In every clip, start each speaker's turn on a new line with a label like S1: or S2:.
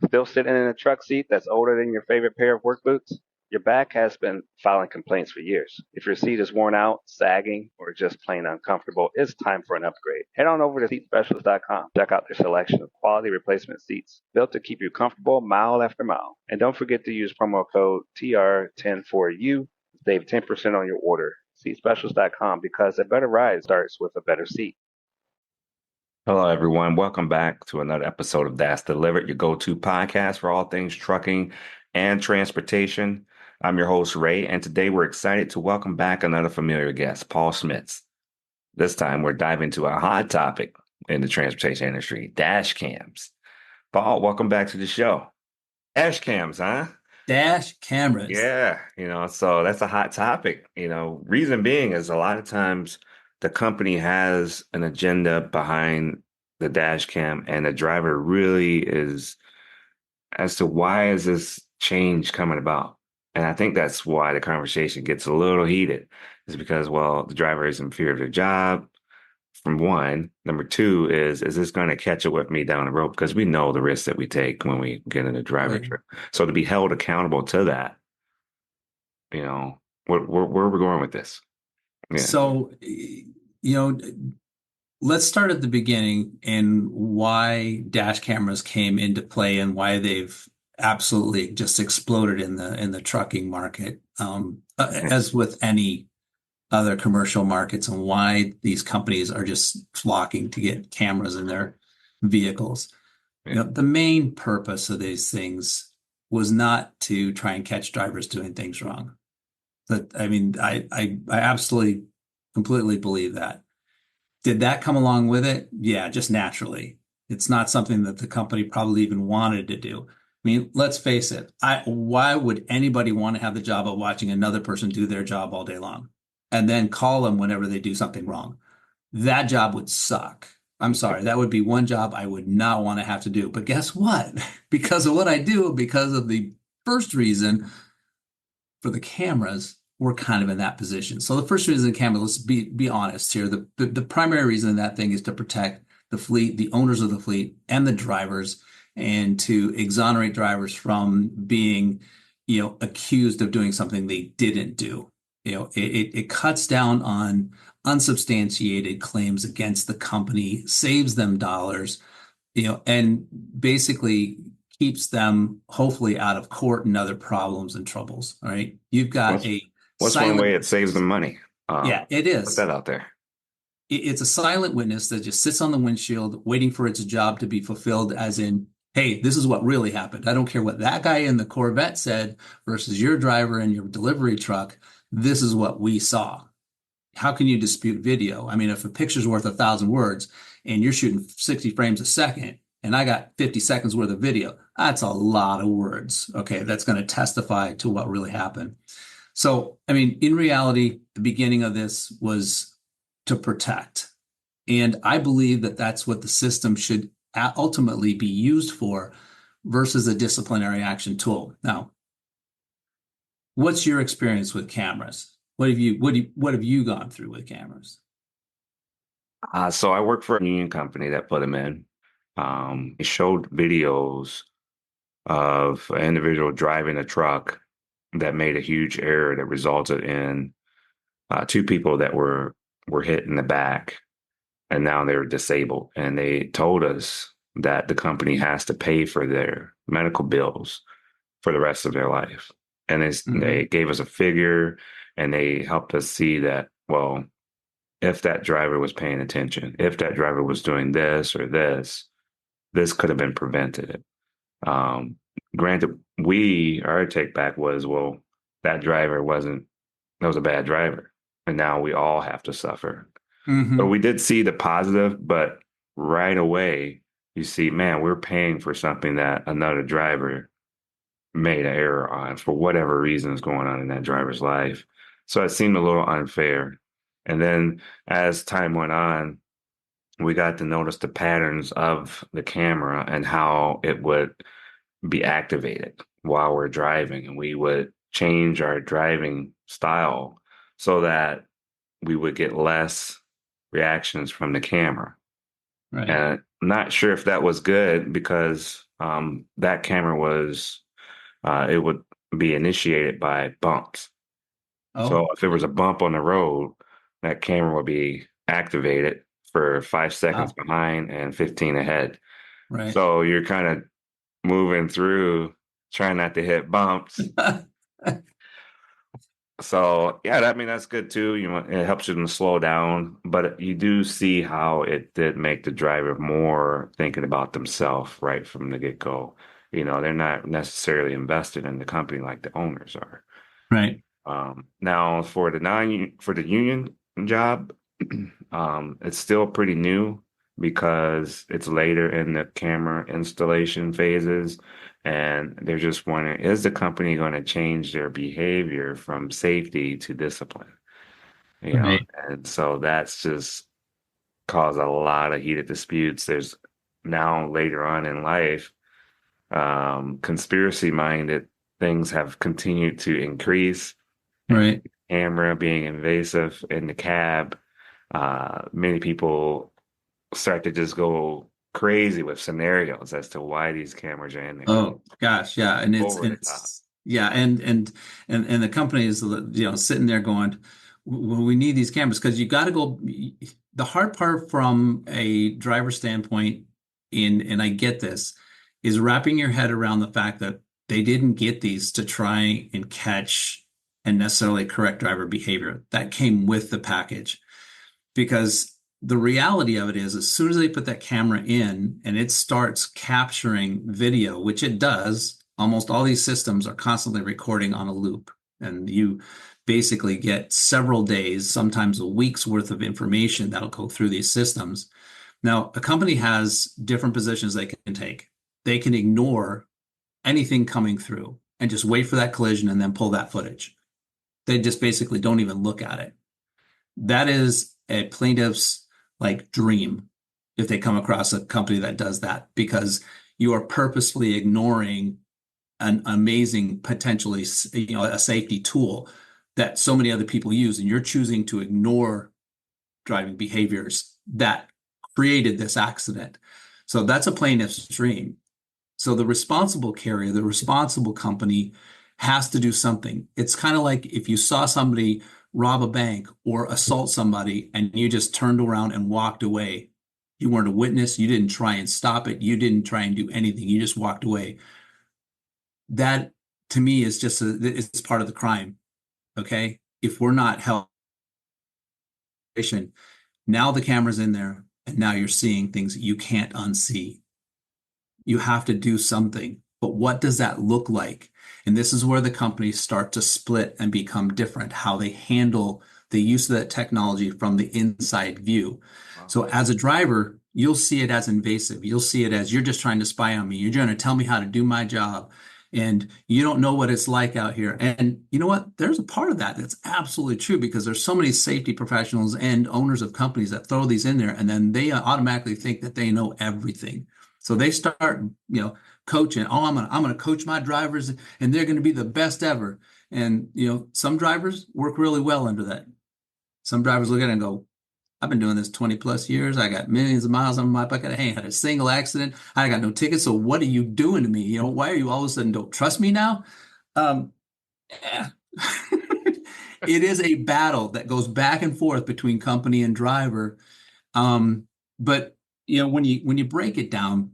S1: Still sitting in a truck seat that's older than your favorite pair of work boots? Your back has been filing complaints for years. If your seat is worn out, sagging, or just plain uncomfortable, it's time for an upgrade. Head on over to seatspecialist.com. Check out their selection of quality replacement seats built to keep you comfortable mile after mile. And don't forget to use promo code TR10 4U to save 10% on your order. Seatspecialist.com, because a better ride starts with a better seat.
S2: Hello, everyone. Welcome back to another episode of That's Delivered, your go-to podcast for all things trucking and transportation. I'm your host, Ray, and today we're excited to welcome back another familiar guest, Paul Schmitz. This time, we're diving into a hot topic in the transportation industry, dash cams. Paul, welcome back to the show. Dash cams, huh?
S3: Dash cameras.
S2: Yeah, so that's a hot topic. Reason being is a lot of times the company has an agenda behind the dash cam, and the driver really is as to why is this change coming about? And I think that's why the conversation gets a little heated, is because, well, the driver is in fear of their job. From one, number two is this going to catch up with me down the road? Because we know the risks that we take when we get in a driver
S3: Right.
S2: trip. So to be held accountable to that, where are we going with this? Yeah.
S3: So, let's start at the beginning and why dash cameras came into play and why they've absolutely just exploded in the trucking market, as with any other commercial markets, and why these companies are just flocking to get cameras in their vehicles.
S2: Yeah.
S3: The main purpose of these things was not to try and catch drivers doing things wrong. I absolutely, completely believe that. Did that come along with it? Yeah, just naturally. It's not something that the company probably even wanted to do. I mean, let's face it. Why would anybody want to have the job of watching another person do their job all day long and then call them whenever they do something wrong? That job would suck. I'm sorry. That would be one job I would not want to have to do. But guess what? Because of what I do, because of the first reason for the cameras, we're kind of in that position. So the first reason the camera, let's be honest here. The primary reason of that thing is to protect the fleet, the owners of the fleet, and the drivers, and to exonerate drivers from being, accused of doing something they didn't do. It cuts down on unsubstantiated claims against the company, saves them dollars, and basically keeps them hopefully out of court and other problems and troubles. All right. You've got
S2: What's one way it saves them money?
S3: Yeah, it
S2: Put
S3: is.
S2: that out there.
S3: It's a silent witness that just sits on the windshield waiting for its job to be fulfilled, as in, hey, this is what really happened. I don't care what that guy in the Corvette said versus your driver in your delivery truck. This is what we saw. How can you dispute video? I mean, if a picture's worth 1,000 words and you're shooting 60 frames a second and I got 50 seconds worth of video, that's a lot of words. Okay, that's going to testify to what really happened. So, I mean, in reality, the beginning of this was to protect. And I believe that that's what the system should ultimately be used for versus a disciplinary action tool. Now, what's your experience with cameras? What have you gone through with cameras?
S2: So I work for a union company that put them in. It showed videos of an individual driving a truck that made a huge error that resulted in two people that were hit in the back, and now they're disabled. And they told us that the company has to pay for their medical bills for the rest of their life. And they gave us a figure, and they helped us see that, well, if that driver was paying attention, if that driver was doing this or this could have been prevented. Granted, our take back was, well, that was a bad driver. And now we all have to suffer. But we did see the positive, but right away you see, man, we're paying for something that another driver made an error on for whatever reason is going on in that driver's life. So it seemed a little unfair. And then as time went on, we got to notice the patterns of the camera and how it would be activated while we're driving. And we would change our driving style so that we would get less reactions from the camera.
S3: Right.
S2: And I'm not sure if that was good, because that camera was it would be initiated by bumps. So
S3: Oh,
S2: if there was a bump on the road, that camera would be activated for 5 seconds
S3: wow.
S2: behind and 15 ahead.
S3: Right.
S2: So you're kind of moving through, trying not to hit bumps. So yeah, I mean that's good too. It helps you to slow down, but you do see how it did make the driver more thinking about themselves right from the get-go. They're not necessarily invested in the company like the owners are.
S3: Right.
S2: Now for the union job, it's still pretty new because it's later in the camera installation phases, and they're just wondering, is the company going to change their behavior from safety to discipline?
S3: Right.
S2: And so that's just caused a lot of heated disputes. There's now later on in life, conspiracy-minded things have continued to increase, and
S3: Right.
S2: camera being invasive in the cab, many people start to just go crazy with scenarios as to why these cameras are in there.
S3: Oh gosh, yeah, and it's
S2: Over
S3: and
S2: the top.
S3: it's yeah, and the company is sitting there going, we need these cameras because you got to go. The hard part from a driver standpoint, and I get this, is wrapping your head around the fact that they didn't get these to try and catch and necessarily correct driver behavior. That came with the package because the reality of it is as soon as they put that camera in and it starts capturing video, which it does, almost all these systems are constantly recording on a loop. And you basically get several days, sometimes a week's worth of information that'll go through these systems. Now, a company has different positions they can take. They can ignore anything coming through and just wait for that collision and then pull that footage. They just basically don't even look at it. That is a plaintiff's like dream if they come across a company that does that, because you are purposefully ignoring an amazing, potentially, a safety tool that so many other people use, and you're choosing to ignore driving behaviors that created this accident. So that's a plaintiff's dream. So the responsible carrier, the responsible company has to do something. It's kind of like if you saw somebody rob a bank or assault somebody and you just turned around and walked away. You weren't a witness. You didn't try and stop it. You didn't try and do anything. You just walked away. That to me is just it's part of the crime. Okay. If we're not held, now the camera's in there and now you're seeing things that you can't unsee. You have to do something. But what does that look like? And this is where the companies start to split and become different, how they handle the use of that technology from the inside view.
S2: Wow.
S3: So as a driver, you'll see it as invasive. You'll see it as you're just trying to spy on me. You're trying to tell me how to do my job. And you don't know what it's like out here. And you know what? There's a part of that that's absolutely true because there's so many safety professionals and owners of companies that throw these in there and then they automatically think that they know everything. So they start, coaching. Oh, I'm gonna coach my drivers, and they're going to be the best ever. And some drivers work really well under that. Some drivers look at it and go, "I've been doing this 20 plus years. I got millions of miles on my bucket. I ain't had a single accident. I got no tickets. So what are you doing to me? Why are you all of a sudden don't trust me now?" Yeah. It is a battle that goes back and forth between company and driver. But when you break it down,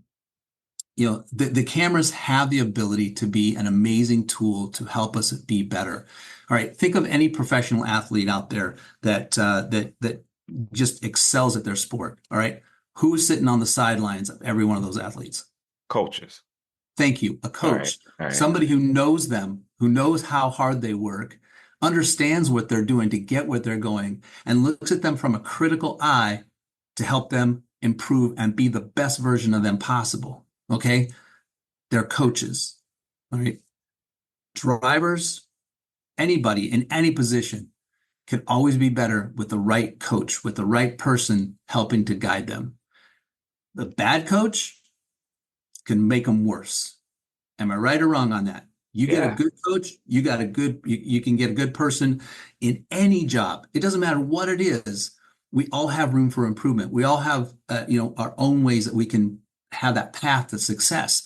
S3: the cameras have the ability to be an amazing tool to help us be better. All right, think of any professional athlete out there that just excels at their sport. All right, who's sitting on the sidelines of every one of those athletes?
S2: Coaches.
S3: Thank you, a coach,
S2: All right.
S3: somebody who knows them, who knows how hard they work, understands what they're doing to get where they're going, and looks at them from a critical eye to help them improve and be the best version of them possible. Okay. They're coaches. All right. Drivers, anybody in any position can always be better with the right coach, with the right person helping to guide them. The bad coach can make them worse. Am I right or wrong on that? You get a good coach, you can get a good person in any job. It doesn't matter what it is. We all have room for improvement. We all have, our own ways that we can have that path to success.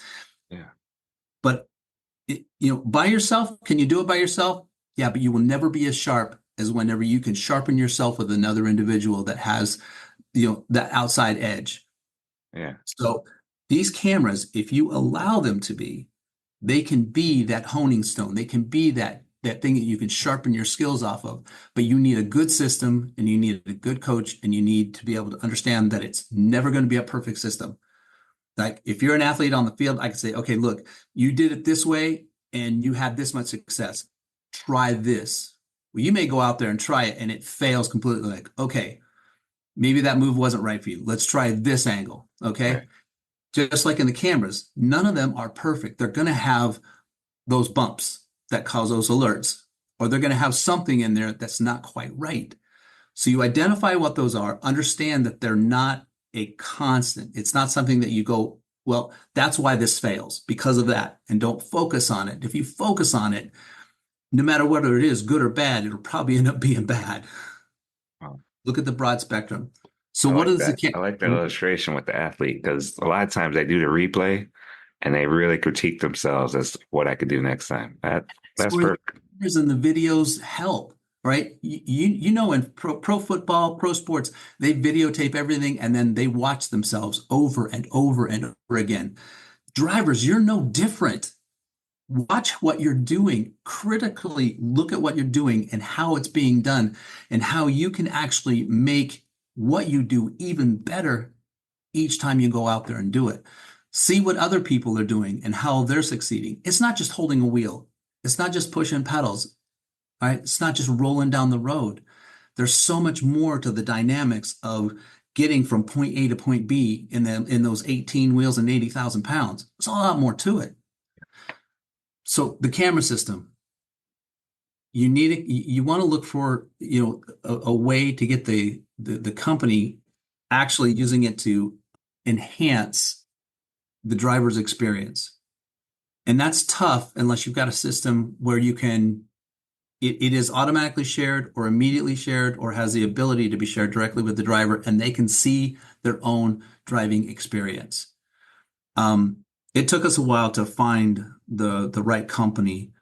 S3: By yourself, can you do it by yourself? Yeah, but you will never be as sharp as whenever you can sharpen yourself with another individual that has, that outside edge.
S2: Yeah.
S3: So these cameras, if you allow them to be, they can be that honing stone. They can be that thing that you can sharpen your skills off of. But you need a good system and you need a good coach and you need to be able to understand that it's never going to be a perfect system. Like if you're an athlete on the field, I can say, okay, look, you did it this way and you had this much success. Try this. Well, you may go out there and try it and it fails completely. Like, okay, maybe that move wasn't right for you. Let's try this angle. Okay.
S2: Right.
S3: Just like in the cameras, none of them are perfect. They're going to have those bumps that cause those alerts, or they're going to have something in there that's not quite right. So you identify what those are, understand that they're not a constant. It's not something that you go, well, that's why this fails because of that, and don't focus on it. If you focus on it, no matter whether it is good or bad, it'll probably end up being bad.
S2: Wow.
S3: Look at the broad spectrum. So
S2: I
S3: what
S2: like
S3: is the
S2: that. I like that illustration with the athlete because a lot of times they do the replay and they really critique themselves as what I could do next time.
S3: That's
S2: That's
S3: where the
S2: perfect.
S3: pictures and the videos help, right? In pro football, pro sports, they videotape everything and then they watch themselves over and over and over again. Drivers, you're no different. Watch what you're doing. Critically look at what you're doing and how it's being done and how you can actually make what you do even better each time you go out there and do it. See what other people are doing and how they're succeeding. It's not just holding a wheel. It's not just pushing pedals, right? It's not just rolling down the road. There's so much more to the dynamics of getting from point A to point B in those 18 wheels and 80,000 pounds. There's a lot more to it. So the camera system, you want to look for, a way to get the company actually using it to enhance the driver's experience. And that's tough unless you've got a system where it is automatically shared or immediately shared or has the ability to be shared directly with the driver and they can see their own driving experience. It took us a while to find the right company.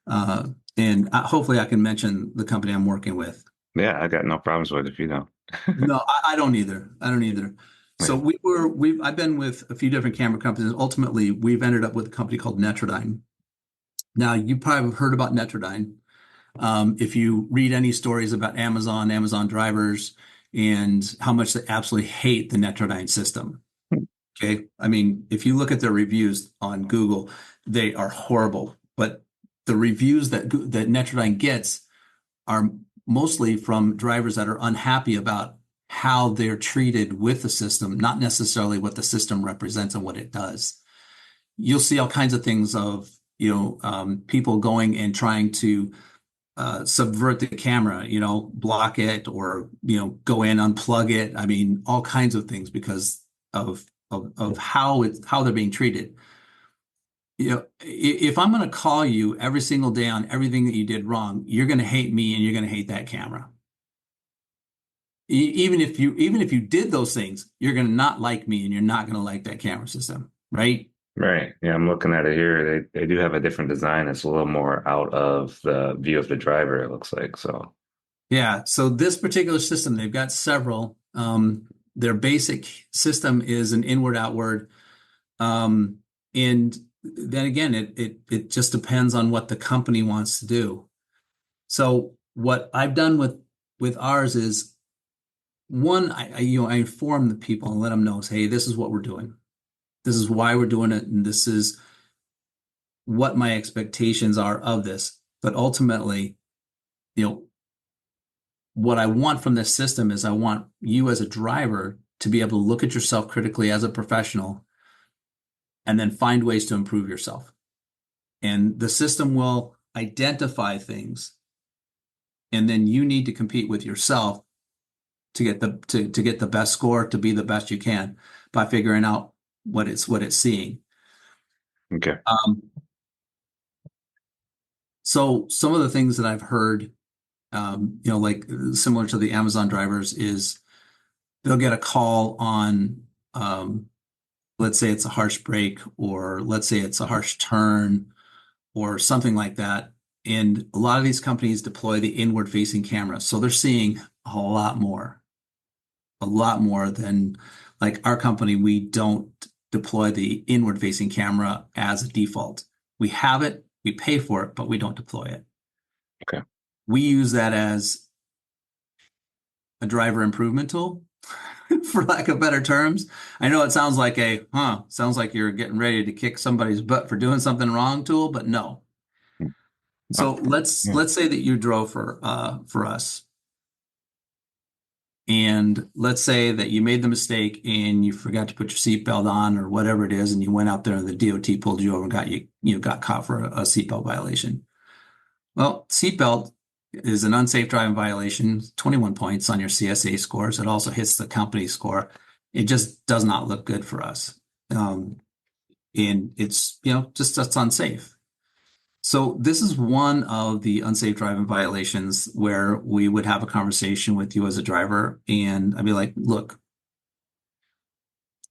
S3: And hopefully I can mention the company I'm working with.
S2: Yeah, I got no problems with it if you don't.
S3: No, I don't either. I don't either. So
S2: Yeah.
S3: I've been with a few different camera companies. Ultimately, we've ended up with a company called Netrodyne. Now, you probably have heard about Netrodyne. If you read any stories about Amazon drivers, and how much they absolutely hate the Netrodyne system. Okay. I mean, if you look at their reviews on Google, they are horrible. But the reviews that Netrodyne gets are mostly from drivers that are unhappy about how they're treated with the system, not necessarily what the system represents and what it does. You'll see all kinds of things of, people going and trying to subvert the camera, block it or, go in, unplug it. I mean, all kinds of things because of how they're being treated. If I'm going to call you every single day on everything that you did wrong, you're going to hate me and you're going to hate that camera. Even if you did those things, you're going to not like me and you're not going to like that camera system, right?
S2: Right. Yeah, I'm looking at it here. They do have a different design. It's a little more out of the view of the driver, it looks like. So
S3: Yeah. So this particular system, they've got several. Their basic system is an inward outward. And then again, it just depends on what the company wants to do. So what I've done with ours is one, I inform the people and let them know, hey, this is what we're doing. This is why we're doing it, and this is what my expectations are of this. But ultimately, what I want from this system is I want you as a driver to be able to look at yourself critically as a professional and then find ways to improve yourself. And the system will identify things, and then you need to compete with yourself to get the best score, to be the best you can by figuring out what it's seeing.
S2: okay.
S3: So some of the things that I've heard, like similar to the Amazon drivers, is they'll get a call on, let's say it's a harsh brake, or let's say it's a harsh turn, or something like that. And a lot of these companies deploy the inward facing camera. So they're seeing a lot more than like our company. We don't deploy the inward facing camera as a default. We have it, we pay for it, but we don't deploy it.
S2: Okay.
S3: We use that as a driver improvement tool, for lack of better terms. I know it sounds like sounds like you're getting ready to kick somebody's butt for doing something wrong tool, but no. So let's say that you drove for us, and let's say that you made the mistake and you forgot to put your seatbelt on or whatever it is, and you went out there and the DOT pulled you over and got caught for a seatbelt violation. Well, seatbelt is an unsafe driving violation, 21 points on your CSA scores. It also hits the company score. It just does not look good for us. And it's, just that's unsafe. So this is one of the unsafe driving violations where we would have a conversation with you as a driver, and I'd be like, look,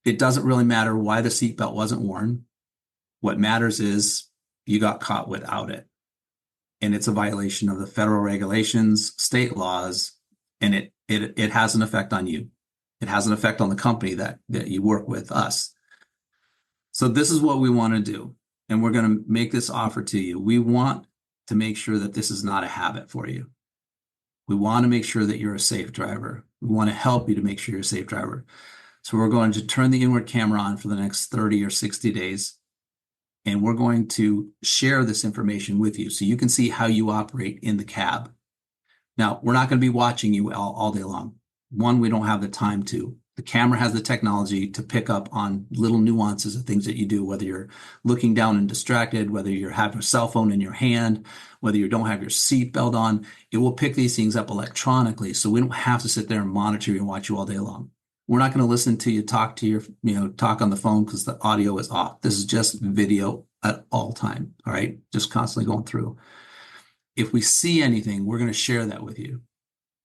S3: it doesn't really matter why the seatbelt wasn't worn. What matters is you got caught without it. And it's a violation of the federal regulations, state laws, and it has an effect on you. It has an effect on the company that you work with, us. So this is what we want to do. And we're going to make this offer to you. We want to make sure that this is not a habit for you. We want to make sure that you're a safe driver. We want to help you to make sure you're a safe driver. So we're going to turn the inward camera on for the next 30 or 60 days. And we're going to share this information with you so you can see how you operate in the cab. Now, we're not going to be watching you all day long. One, we don't have the time to. The camera has the technology to pick up on little nuances of things that you do, whether you're looking down and distracted, whether you have your cell phone in your hand, whether you don't have your seatbelt on. It will pick these things up electronically, so we don't have to sit there and monitor you and watch you all day long. We're not going to listen to you talk on the phone because the audio is off. This is just video at all time, all right? Just constantly going through. If we see anything, we're going to share that with you,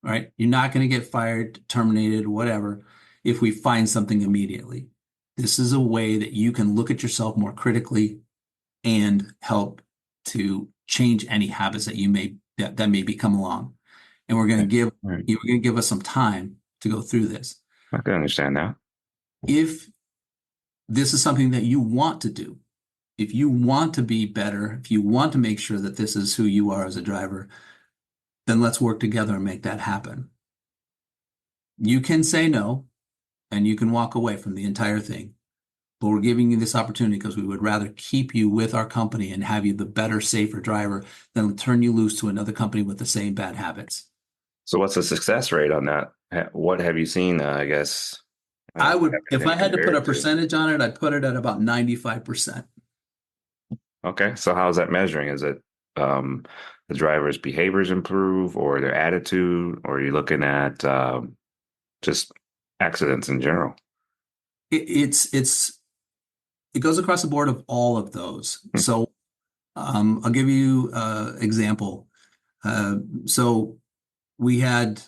S3: all right? You're not going to get fired, terminated, whatever, if we find something immediately. This is a way that you can look at yourself more critically and help to change any habits that that may be come along. And we're going to give us some time to go through this.
S2: I can understand that.
S3: If this is something that you want to do, if you want to be better, if you want to make sure that this is who you are as a driver, then let's work together and make that happen. You can say no, and you can walk away from the entire thing. But we're giving you this opportunity because we would rather keep you with our company and have you the better, safer driver than turn you loose to another company with the same bad habits.
S2: So what's the success rate on that? What have you seen, I guess?
S3: I would, if I had to put a percentage on it, I'd put it at about 95%.
S2: Okay. So how's that measuring? Is it the driver's behaviors improve or their attitude, or are you looking at just accidents in general?
S3: It goes across the board of all of those. So I'll give you an example. So we had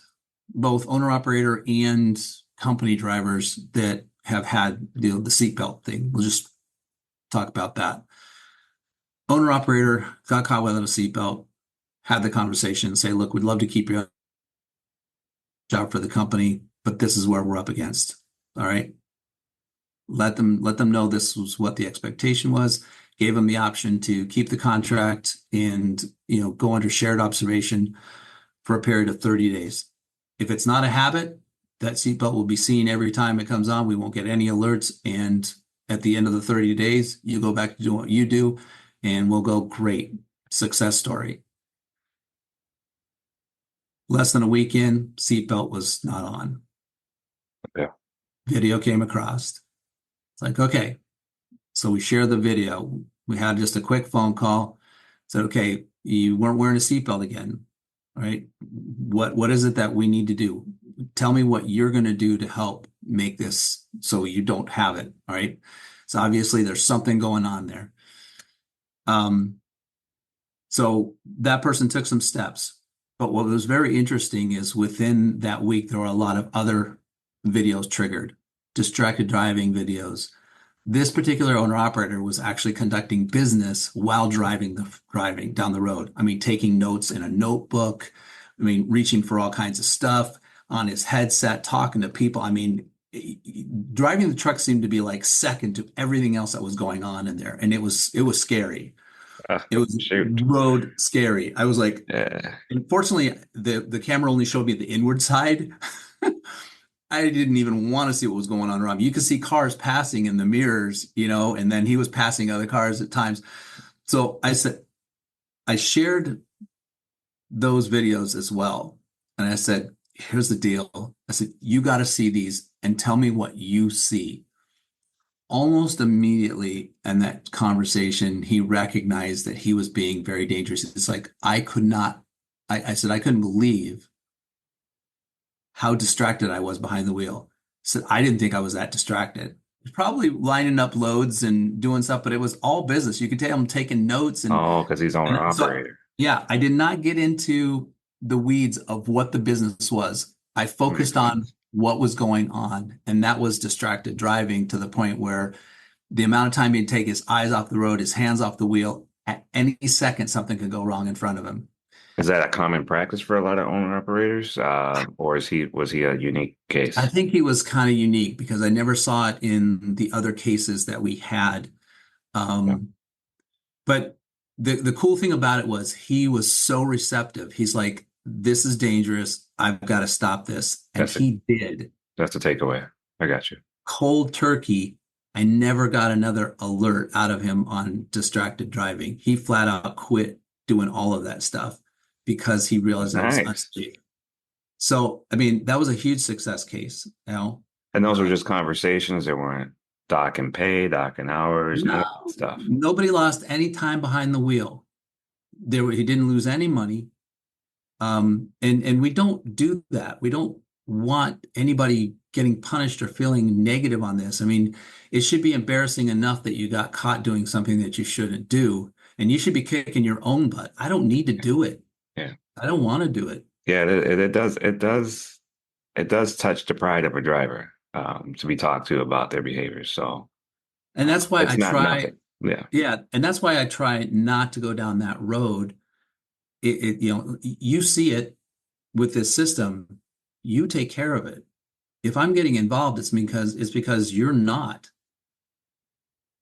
S3: both owner operator and company drivers that have had the seatbelt thing. We'll just talk about that. Owner operator got caught without a seatbelt, had the conversation, say, look, we'd love to keep you job for the company, but this is where we're up against. All right. Let them know this was what the expectation was, gave them the option to keep the contract and, go under shared observation for a period of 30 days. If it's not a habit, that seatbelt will be seen every time it comes on. We won't get any alerts. And at the end of the 30 days, you go back to doing what you do and we'll go, great, success story. Less than a week in, seatbelt was not on.
S2: Yeah.
S3: Video came across. It's like, okay. So we share the video. We had just a quick phone call. Said, okay, you weren't wearing a seatbelt again. All right. What is it that we need to do? Tell me what you're going to do to help make this so you don't have it. All right. So obviously there's something going on there. So that person took some steps. But what was very interesting is within that week, there were a lot of other videos triggered, distracted driving videos, this particular owner operator was actually conducting business while driving down the road. I mean, taking notes in a notebook. I mean, reaching for all kinds of stuff on his headset, talking to people. I mean, driving the truck seemed to be like second to everything else that was going on in there, and it was scary. It was
S2: Shoot.
S3: road scary. I was like,
S2: Yeah.
S3: unfortunately, the camera only showed me the inward side. I didn't even want to see what was going on around me. You could see cars passing in the mirrors, and then he was passing other cars at times. So I shared those videos as well. And I said, here's the deal. I said, you got to see these and tell me what you see. Almost immediately in that conversation, he recognized that he was being very dangerous. It's like, I said, I couldn't believe how distracted I was behind the wheel. So I didn't think I was that distracted. Probably lining up loads and doing stuff, but it was all business. You could tell I'm taking notes
S2: Oh, because he's owner operator.
S3: Yeah, I did not get into the weeds of what the business was. I focused on what was going on, and that was distracted driving to the point where the amount of time he'd take his eyes off the road, his hands off the wheel, at any second something could go wrong in front of him.
S2: Is that a common practice for a lot of owner operators, or was he a unique case?
S3: I think he was kind of unique because I never saw it in the other cases that we had.
S2: Yeah.
S3: But the cool thing about it was he was so receptive. He's like, this is dangerous. I've got to stop this. And he did.
S2: That's the takeaway. I got you.
S3: Cold turkey. I never got another alert out of him on distracted driving. He flat out quit doing all of that stuff because he realized that was unsafe. So, I mean, that was a huge success case,
S2: And those were just conversations. They weren't dock and pay, dock and hours, none of that stuff.
S3: Nobody lost any time behind the wheel. He didn't lose any money. And we don't do that. We don't want anybody getting punished or feeling negative on this. I mean, it should be embarrassing enough that you got caught doing something that you shouldn't do, and you should be kicking your own butt. I don't need to do it.
S2: Yeah.
S3: I don't want to do it.
S2: Yeah, it does touch the pride of a driver to be talked to about their behaviors. So,
S3: and that's why I try.
S2: Nothing. Yeah.
S3: Yeah. And that's why I try not to go down that road. You see it with this system, you take care of it. If I'm getting involved, it's because you're not.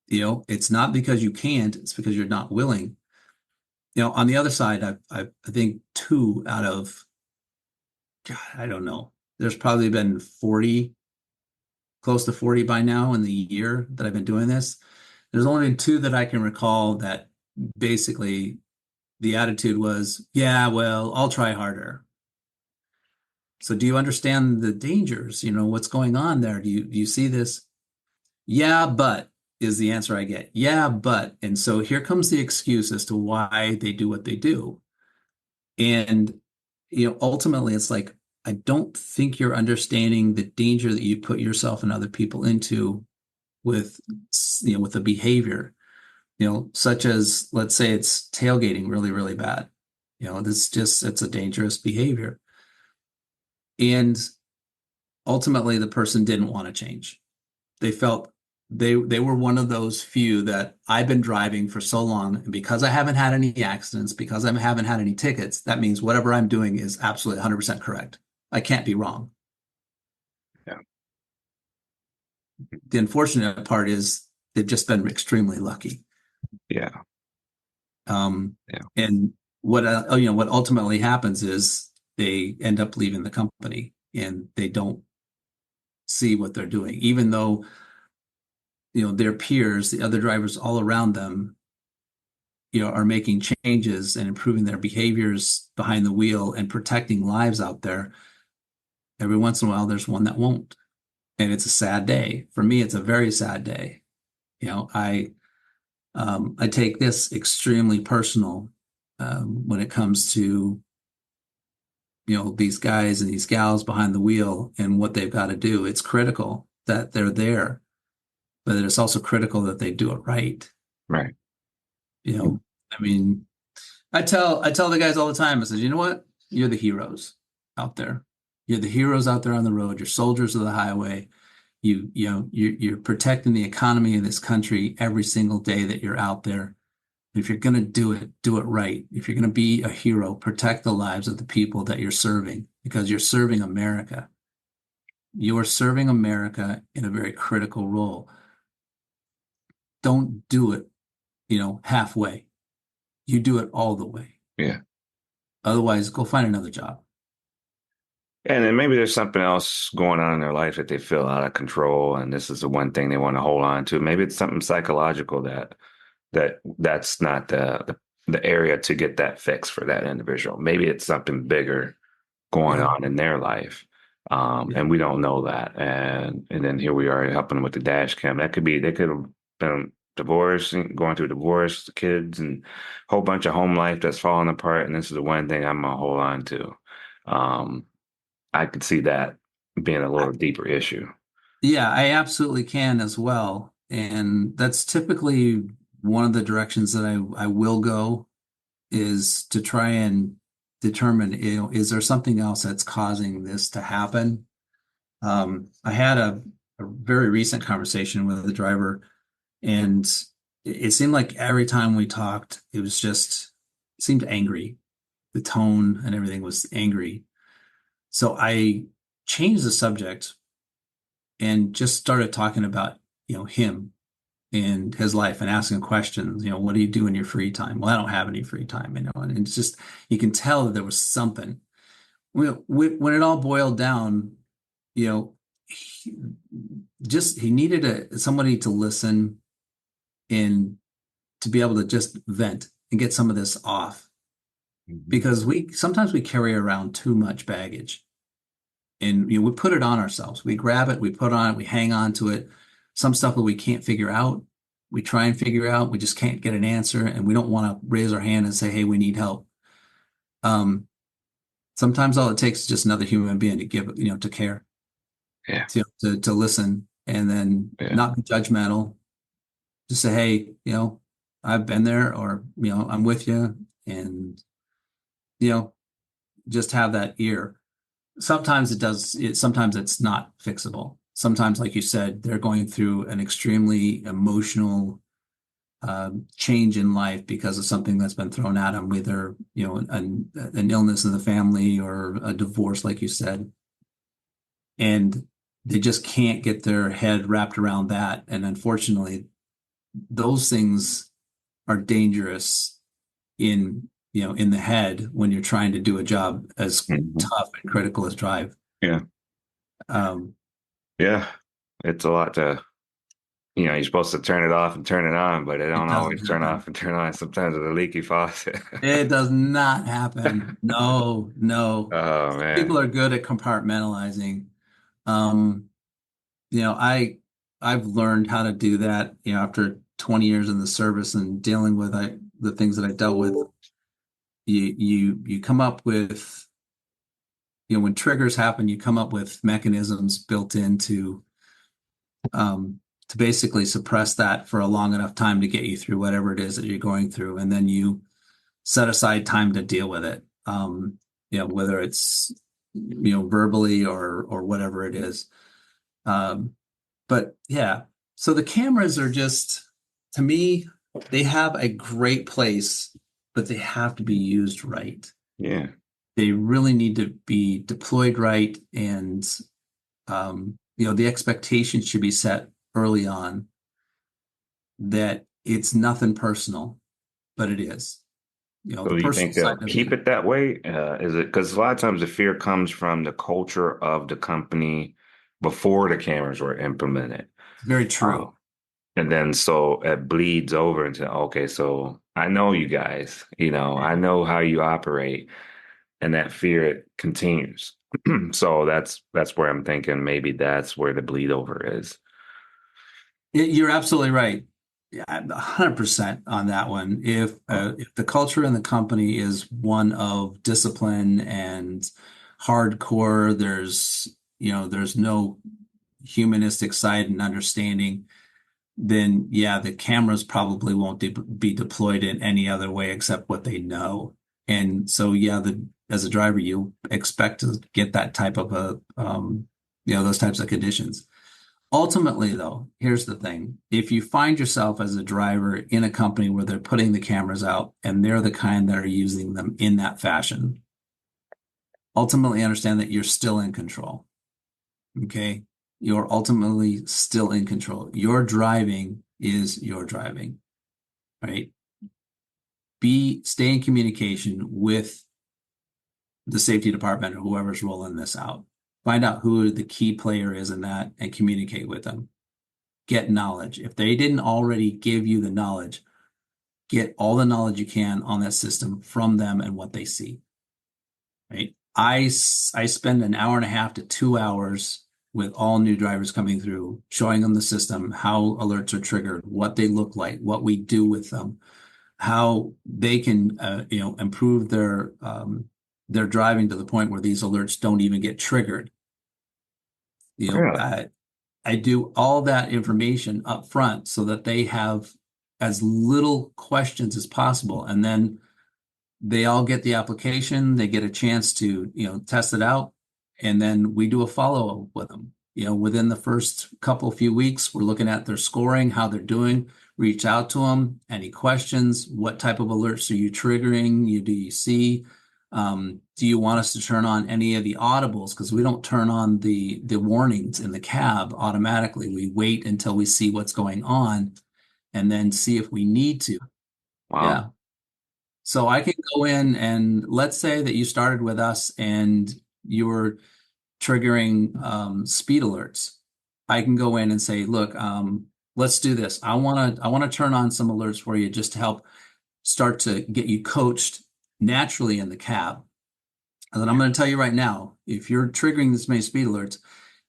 S3: It's not because you can't, it's because you're not willing. On the other side, I think 2 out of, God, I don't know. There's probably been 40, close to 40 by now in the year that I've been doing this. There's only been 2 that I can recall that basically the attitude was, yeah, well, I'll try harder. So do you understand the dangers? What's going on there? Do you see this? Yeah, but is the answer I get. Yeah, but. And so here comes the excuse as to why they do what they do. And, ultimately it's like, I don't think you're understanding the danger that you put yourself and other people into with the behavior, such as, let's say it's tailgating really, really bad. It's a dangerous behavior. And ultimately the person didn't want to change. They felt they were one of those few that I've been driving for so long, and because I haven't had any accidents, because I haven't had any tickets, that means whatever I'm doing is absolutely 100% correct. I can't be wrong.
S2: Yeah.
S3: The unfortunate part is they've just been extremely lucky.
S2: Yeah.
S3: And what ultimately happens is they end up leaving the company and they don't see what they're doing, even though their peers, the other drivers all around them, are making changes and improving their behaviors behind the wheel and protecting lives out there. Every once in a while, there's one that won't. And it's a sad day. For me, it's a very sad day. I take this extremely personal when it comes to, these guys and these gals behind the wheel and what they've got to do. It's critical that they're there, but it's also critical that they do it right.
S2: Right.
S3: I mean, I tell the guys all the time, I said, you know what? You're the heroes out there. You're the heroes out there on the road. You're soldiers of the highway. You're protecting the economy of this country every single day that you're out there. If you're going to do it right. If you're going to be a hero, protect the lives of the people that you're serving because you're serving America. You are serving America in a very critical role. Don't do it, halfway. You do it all the way.
S2: Yeah.
S3: Otherwise, go find another job.
S2: And then maybe there's something else going on in their life that they feel out of control, and this is the one thing they want to hold on to. Maybe it's something psychological that's not the area to get that fix for that individual. Maybe it's something bigger going
S3: Yeah.
S2: on in their life. And we don't know that. And then here we are helping them with the dash cam. They could have been divorced, going through divorce, kids, and a whole bunch of home life that's falling apart. And this is the one thing I'm gonna hold on to. I could see that being a little deeper issue.
S3: Yeah, I absolutely can as well. And that's typically one of the directions that I will go is to try and determine, is there something else that's causing this to happen? I had a very recent conversation with a driver, and it seemed like every time we talked, it seemed angry. The tone and everything was angry. So I changed the subject and just started talking about, him and his life and asking questions, what do you do in your free time? Well, I don't have any free time, and it's just, you can tell that there was something. When it all boiled down, he, he needed somebody to listen and to be able to just vent and get some of this off because sometimes we carry around too much baggage and we put it on ourselves. We grab it, we put on it, we hang on to it. Some stuff that we can't figure out, we try and figure out, we just can't get an answer, and we don't want to raise our hand and say, hey, we need help. Sometimes all it takes is just another human being to give, to care,
S2: Yeah.
S3: to listen, and then not be judgmental. Just say, hey, I've been there, or, I'm with you, and, just have that ear. Sometimes sometimes it's not fixable. Sometimes, like you said, they're going through an extremely emotional change in life because of something that's been thrown at them, whether, an illness in the family or a divorce, like you said. And they just can't get their head wrapped around that. And unfortunately, those things are dangerous in the head when you're trying to do a job as tough and critical as drive.
S2: Yeah. Yeah. It's a lot you're supposed to turn it off and turn it on, but it don't always turn off and turn on. Sometimes with a leaky faucet.
S3: It does not happen. No.
S2: Oh man.
S3: People are good at compartmentalizing. I've learned how to do that, after 20 years in the service and dealing with the things that I dealt with. You come up with, when triggers happen, you come up with mechanisms built into to basically suppress that for a long enough time to get you through whatever it is that you're going through, and then you set aside time to deal with it. Whether it's verbally or whatever it is. But yeah, so the cameras are just, to me, they have a great place, but they have to be used right.
S2: Yeah.
S3: They really need to be deployed right, and the expectation should be set early on that it's nothing personal, but it is.
S2: So
S3: The
S2: do you
S3: personal
S2: think they'll
S3: side of
S2: keep
S3: it.
S2: it that way? Is it because a lot of times the fear comes from the culture of the company before the cameras were implemented?
S3: Very true.
S2: And then so it bleeds over into, okay, so I know you guys, I know how you operate, and that fear continues. So that's where I'm thinking maybe that's where the bleed over is.
S3: You're absolutely right. Yeah, I'm 100% on that one. If the culture in the company is one of discipline and hardcore, there's no humanistic side and understanding, then yeah, the cameras probably won't be deployed in any other way except what they know. And so yeah, as a driver, you expect to get that type of those types of conditions. Ultimately, though, here's the thing. If you find yourself as a driver in a company where they're putting the cameras out and they're the kind that are using them in that fashion, ultimately understand that you're still in control. Okay? You're ultimately still in control. Your driving is your driving, right? Stay in communication with the safety department or whoever's rolling this out. Find out who the key player is in that and communicate with them. Get knowledge. If they didn't already give you the knowledge, get all the knowledge you can on that system from them and what they see. Right? I spend an hour and a half to 2 hours with all new drivers coming through, showing them the system, how alerts are triggered, what they look like, what we do with them, how they can improve their driving to the point where these alerts don't even get triggered.
S2: Really?
S3: I do all that information up front so that they have as little questions as possible. And then they all get the application, they get a chance to, test it out. And then we do a follow-up with them. Within the first few weeks, we're looking at their scoring, how they're doing, reach out to them. Any questions? What type of alerts are you triggering? Do you see? Do you want us to turn on any of the audibles? Because we don't turn on the warnings in the cab automatically. We wait until we see what's going on and then see if we need to.
S2: Wow.
S3: Yeah. So I can go in and let's say that you started with us and you were triggering speed alerts. I can go in and say, look, let's do this. I want to turn on some alerts for you just to help start to get you coached naturally in the cab. And then I'm going to tell you right now, if you're triggering this many speed alerts,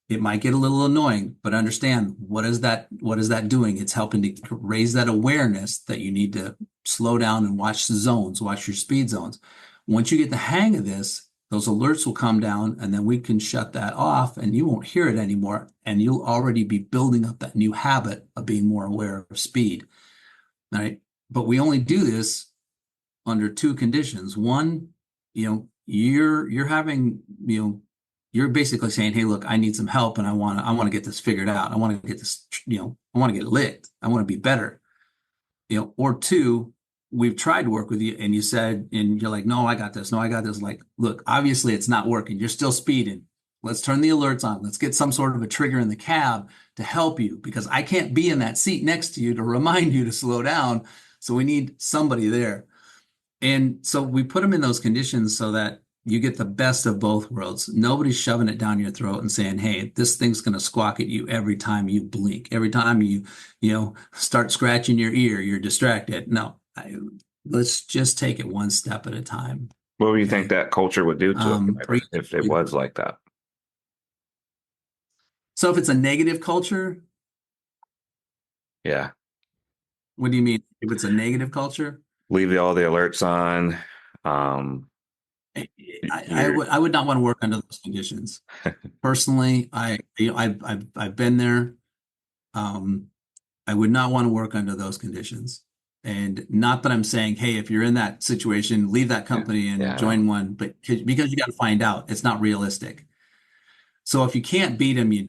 S3: it might get a little annoying, but understand what is that doing? It's helping to raise that awareness that you need to slow down and watch the zones, watch your speed zones. Once you get the hang of this, those alerts will come down and then we can shut that off and you won't hear it anymore. And you'll already be building up that new habit of being more aware of speed. All right. But we only do this under two conditions. One, you're having, you're basically saying, hey, look, I need some help and I want to get this figured out. I want to get this, I want to get licked. I want to be better. Or two, we've tried to work with you and you said, and you're like, no, I got this. No, I got this. Like, look, obviously it's not working. You're still speeding. Let's turn the alerts on. Let's get some sort of a trigger in the cab to help you because I can't be in that seat next to you to remind you to slow down. So we need somebody there. And so we put them in those conditions so that you get the best of both worlds. Nobody's shoving it down your throat and saying, hey, this thing's going to squawk at you every time you blink. Every time you start scratching your ear, you're distracted. No, let's just take it one step at a time.
S2: What do you think that culture would do to a driver if it was like that?
S3: So if it's a negative culture,
S2: yeah.
S3: What do you mean? If it's a negative culture?
S2: Leave all the alerts on.
S3: I would not want to work under those conditions. Personally, I've been there. I would not want to work under those conditions. And not that I'm saying, hey, if you're in that situation, leave that company and join one, but because you got to find out, it's not realistic. So if you can't beat them, you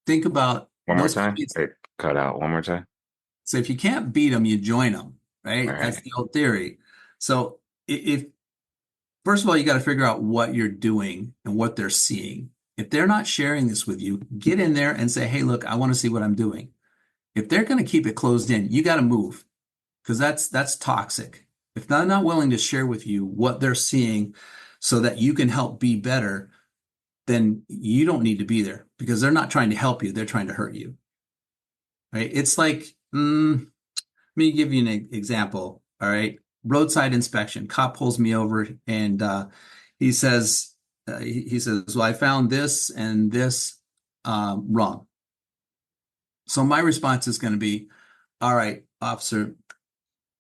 S3: think about
S2: one more time. It cut out one more time.
S3: So if you can't beat them, you join them, right? That's the old theory. So if first of all, you got to figure out what you're doing and what they're seeing. If they're not sharing this with you, get in there and say, hey, look, I want to see what I'm doing. If they're going to keep it closed in, you got to move because that's toxic. If they're not willing to share with you what they're seeing so that you can help be better, then you don't need to be there because they're not trying to help you. They're trying to hurt you. Right? It's like, let me give you an example. All right. Roadside inspection. Cop pulls me over and he says, well, I found this and this wrong. So my response is going to be, all right, officer,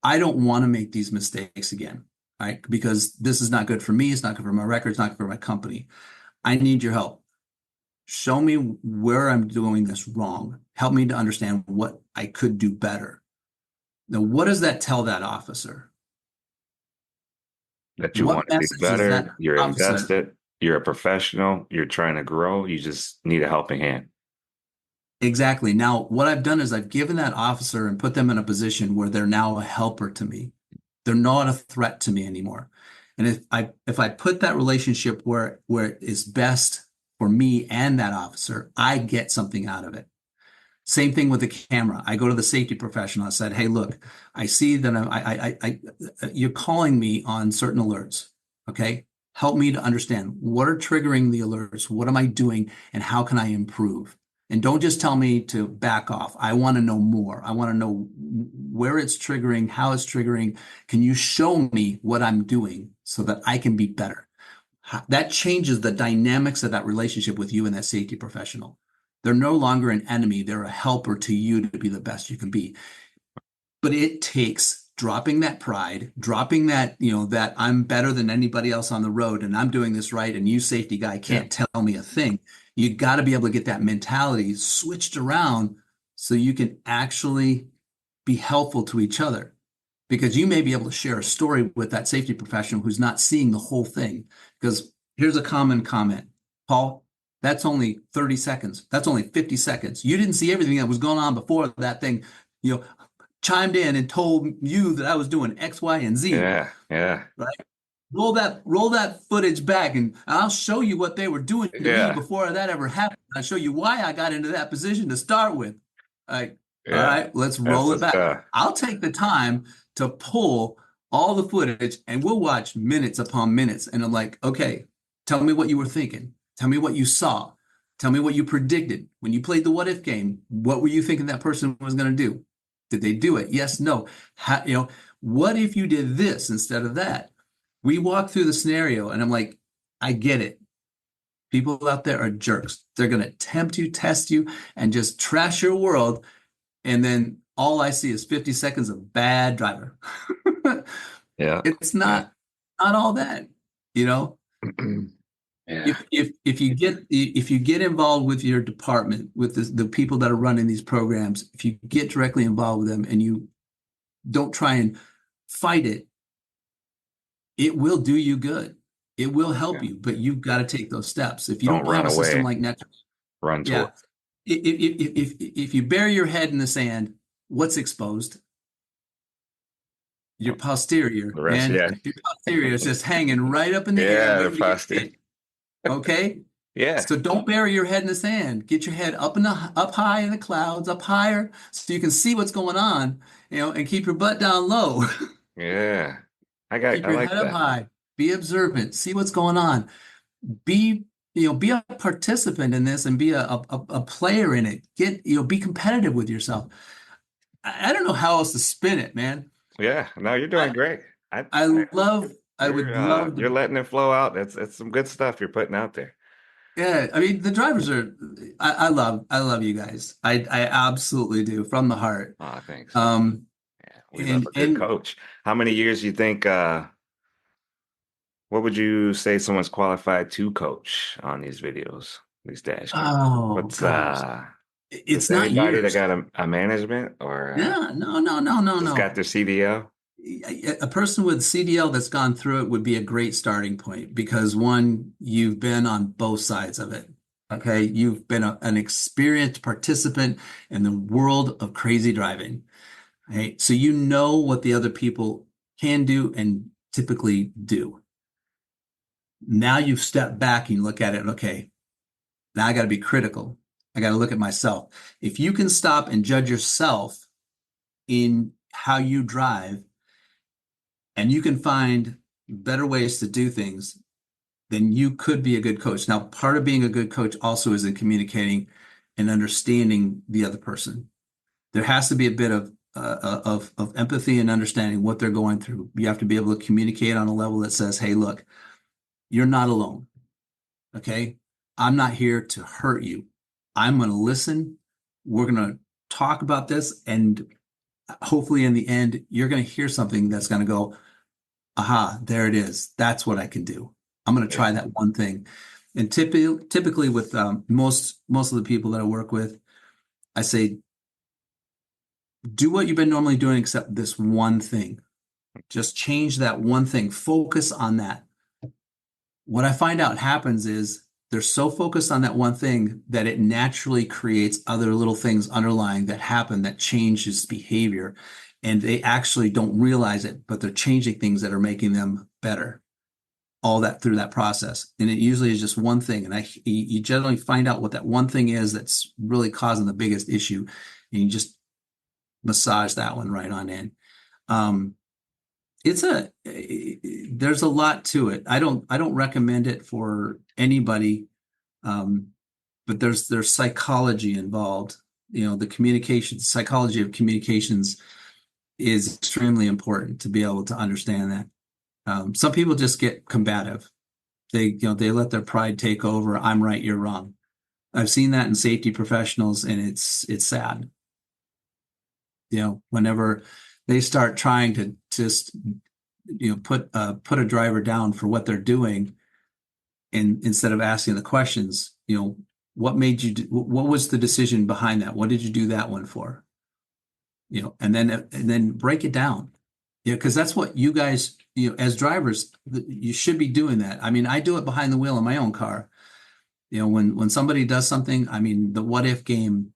S3: I don't want to make these mistakes again, right? Because this is not good for me. It's not good for my record. It's not good for my company. I need your help. Show me where I'm doing this wrong. Help me to understand what I could do better. Now, what does that tell that officer?
S2: That you want to be better. You're invested. You're a professional. You're trying to grow. You just need a helping hand.
S3: Exactly. Now, what I've done is I've given that officer and put them in a position where they're now a helper to me. They're not a threat to me anymore. And if I put that relationship where it is best for me and that officer, I get something out of it. Same thing with the camera. I go to the safety professional. I said, "Hey, look, I see that you're calling me on certain alerts. Okay, help me to understand what are triggering the alerts. What am I doing, and how can I improve? And don't just tell me to back off. I want to know more. I want to know where it's triggering, how it's triggering. Can you show me what I'm doing so that I can be better?" That changes the dynamics of that relationship with you and that safety professional. They're no longer an enemy. They're a helper to you to be the best you can be. But it takes dropping that pride, dropping that, that I'm better than anybody else on the road and I'm doing this right and you safety guy can't tell me a thing. You got to be able to get that mentality switched around so you can actually be helpful to each other. Because you may be able to share a story with that safety professional who's not seeing the whole thing. Because here's a common comment, Paul, that's only 30 seconds. That's only 50 seconds. You didn't see everything that was going on before that thing, chimed in and told you that I was doing X, Y, and Z.
S2: Yeah, yeah.
S3: Right? Roll that footage back and I'll show you what they were doing to me
S2: Yeah,
S3: before that ever happened. I'll show you why I got into that position to start with. Like, all
S2: yeah.
S3: right, let's
S2: That's
S3: roll
S2: the
S3: it back.
S2: stuff.
S3: I'll take the time to pull all the footage and we'll watch minutes upon minutes. And I'm like, okay, tell me what you were thinking. Tell me what you saw. Tell me what you predicted. When you played the what if game, what were you thinking that person was going to do? Did they do it? Yes, no. What if you did this instead of that? We walk through the scenario and I'm like, I get it. People out there are jerks. They're going to tempt you, test you, and just trash your world. And then all I see is 50 seconds of bad driver.
S2: Yeah,
S3: It's
S2: yeah.
S3: not all that, you know.
S2: Yeah,
S3: If you get involved with your department, with the people that are running these programs, if you get directly involved with them and you don't try and fight it, it will do you good. It will help
S2: yeah.
S3: you, but you've got to take those steps. If you
S2: Don't
S3: don't
S2: run
S3: have a system
S2: away.
S3: like Net,
S2: Run
S3: yeah,
S2: toward
S3: if you bury your head in the sand, what's exposed? Your posterior,
S2: the rest.
S3: man.
S2: Yeah,
S3: Your posterior is just hanging right up in the air,
S2: yeah. The
S3: waiting to get
S2: plastic.
S3: hit. Okay,
S2: Yeah,
S3: so don't bury your head in the sand. Get your head up high in the clouds, up higher, so you can see what's going on, and keep your butt down low.
S2: yeah.
S3: Keep
S2: I
S3: your
S2: like
S3: head up
S2: that.
S3: high. Be observant. See what's going on. Be a participant in this and be a player in it. Be competitive with yourself. I don't know how else to spin it, man.
S2: Yeah. No, you're doing
S3: I
S2: great.
S3: I love I would love
S2: You're
S3: to.
S2: letting it flow out. That's some good stuff you're putting out there.
S3: Yeah, I mean the drivers are. I love you guys. I absolutely do from the heart.
S2: Oh, thanks.
S3: Um,
S2: Yeah, we love
S3: and
S2: a good
S3: and
S2: coach. How many years do you think? What would you say someone's qualified to coach on these videos, these dash cams?
S3: oh
S2: What's
S3: gosh, it's
S2: just
S3: not
S2: anybody that
S3: years.
S2: got a management or
S3: Yeah, no, no, no, no,
S2: just got
S3: no.
S2: their CDL?
S3: A person with CDL that's gone through it would be a great starting point because one, you've been on both sides of it. Okay. You've been an experienced participant in the world of crazy driving. Right. So you know what the other people can do and typically do. Now you've stepped back and you look at it. Okay. Now I got to be critical. I got to look at myself. If you can stop and judge yourself in how you drive, and you can find better ways to do things, then you could be a good coach. Now, part of being a good coach also is in communicating and understanding the other person. There has to be a bit of empathy and understanding what they're going through. You have to be able to communicate on a level that says, "Hey, look, you're not alone. Okay, I'm not here to hurt you. I'm going to listen. We're going to talk about this, and hopefully, in the end, you're going to hear something that's going to go." Aha, there it is. That's what I can do. I'm going to
S2: Yeah.
S3: try that one thing. And typically with most of the people that I work with, I say, do what you've been normally doing, except this one thing. Just change that one thing. Focus on that. What I find out happens is they're so focused on that one thing that it naturally creates other little things underlying that happen that changes behavior. And they actually don't realize it, but they're changing things that are making them better. All that through that process. And it usually is just one thing. And you generally find out what that one thing is that's really causing the biggest issue. And you just massage that one right on in. Um, there's a lot to it. I don't recommend it for anybody. But there's psychology involved. The psychology of communications is extremely important to be able to understand that. Some people just get combative. They let their pride take over. I'm right, you're wrong. I've seen that in safety professionals, and it's sad. Whenever they start trying to just put a driver down for what they're doing, and instead of asking the questions, what made you do, what was the decision behind that? What did you do that one for? And then break it down. Because that's what you guys, as drivers, you should be doing that. I mean, I do it behind the wheel in my own car. When somebody does something, I mean, the what if game,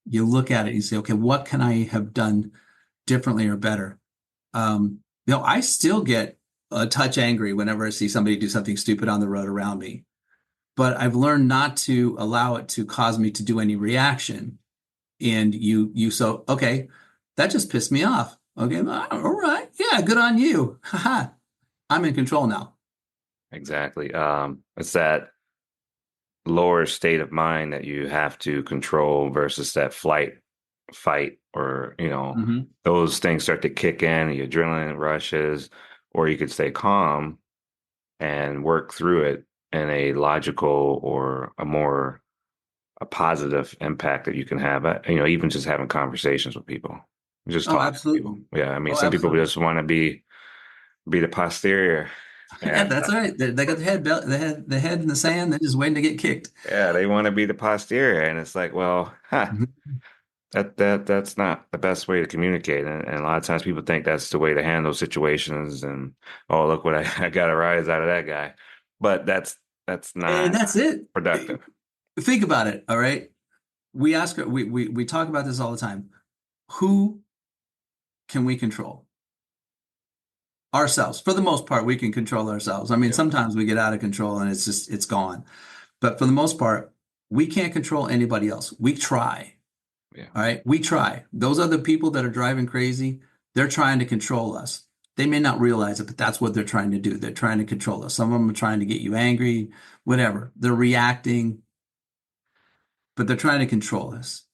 S3: you look at it and you say, okay, what can I have done differently or better? I still get a touch angry whenever I see somebody do something stupid on the road around me. But I've learned not to allow it to cause me to do any reaction. And so, okay, that just pissed me off. Okay, all right. Yeah, good on you. Haha. I'm in control now.
S2: Exactly. It's that lower state of mind that you have to control versus that flight, fight, or, those things start to kick in, the adrenaline rushes, or you could stay calm and work through it in a logical or a positive impact that you can have, even just having conversations with people. Just
S3: Oh,
S2: talk to
S3: absolutely.
S2: people. Yeah, I mean,
S3: Oh,
S2: some people
S3: absolutely.
S2: just want to be the posterior.
S3: Yeah,
S2: And
S3: that's all right. They got the head in the sand. They're just waiting to get kicked.
S2: yeah, they want to be the posterior. And it's like, well, that's not the best way to communicate. And a lot of times people think that's the way to handle situations. And oh, look what I got a rise out of that guy. But that's
S3: And
S2: not
S3: that's it.
S2: productive.
S3: Think about it. All right. We talk about this all the time. Who can we control? Ourselves. For the most part, we can control ourselves. I mean,
S2: Yeah.
S3: sometimes we get out of control and it's gone. But for the most part, we can't control anybody else. We try.
S2: Yeah.
S3: All right. We try. Those other people that are driving crazy, they're trying to control us. They may not realize it, but that's what they're trying to do. They're trying to control us. Some of them are trying to get you angry, whatever. They're reacting, but they're trying to control us.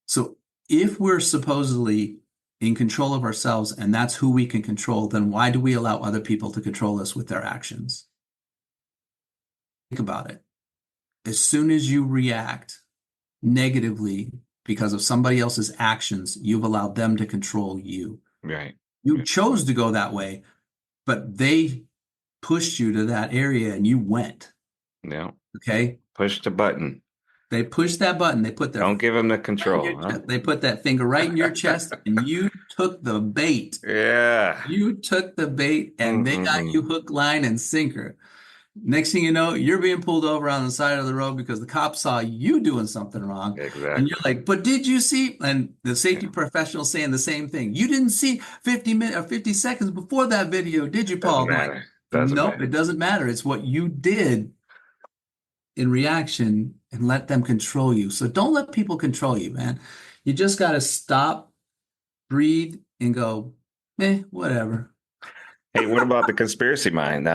S3: So if we're supposedly in control of ourselves and that's who we can control, then why do we allow other people to control us with their actions? Think about it. As soon as you react negatively because of somebody else's actions, you've allowed them to control you.
S2: Right.
S3: You
S2: Yeah.
S3: chose to go that way, but they pushed you to that area and you went.
S2: Yeah.
S3: Okay.
S2: Push the button.
S3: They pushed that button. They put their
S2: Don't give them the
S3: right in your
S2: control, huh?
S3: chest. They put that finger right in your chest and you took the bait.
S2: Yeah.
S3: You took the bait and they got you hook, line, and sinker. Next thing you know, you're being pulled over on the side of the road because the cop saw you doing something wrong. And you're
S2: Exactly.
S3: like, but did you see? And the safety
S2: Yeah.
S3: professional saying the same thing. You didn't see 50 minutes or 50 seconds before that video, did you,
S2: Doesn't
S3: Paul? I'm like,
S2: matter. Doesn't
S3: nope, it
S2: matter.
S3: doesn't matter. It's what you did in reaction and let them control you. So don't let people control you, man. You just got to stop, breathe, and go, whatever.
S2: Hey, what about the conspiracy mind?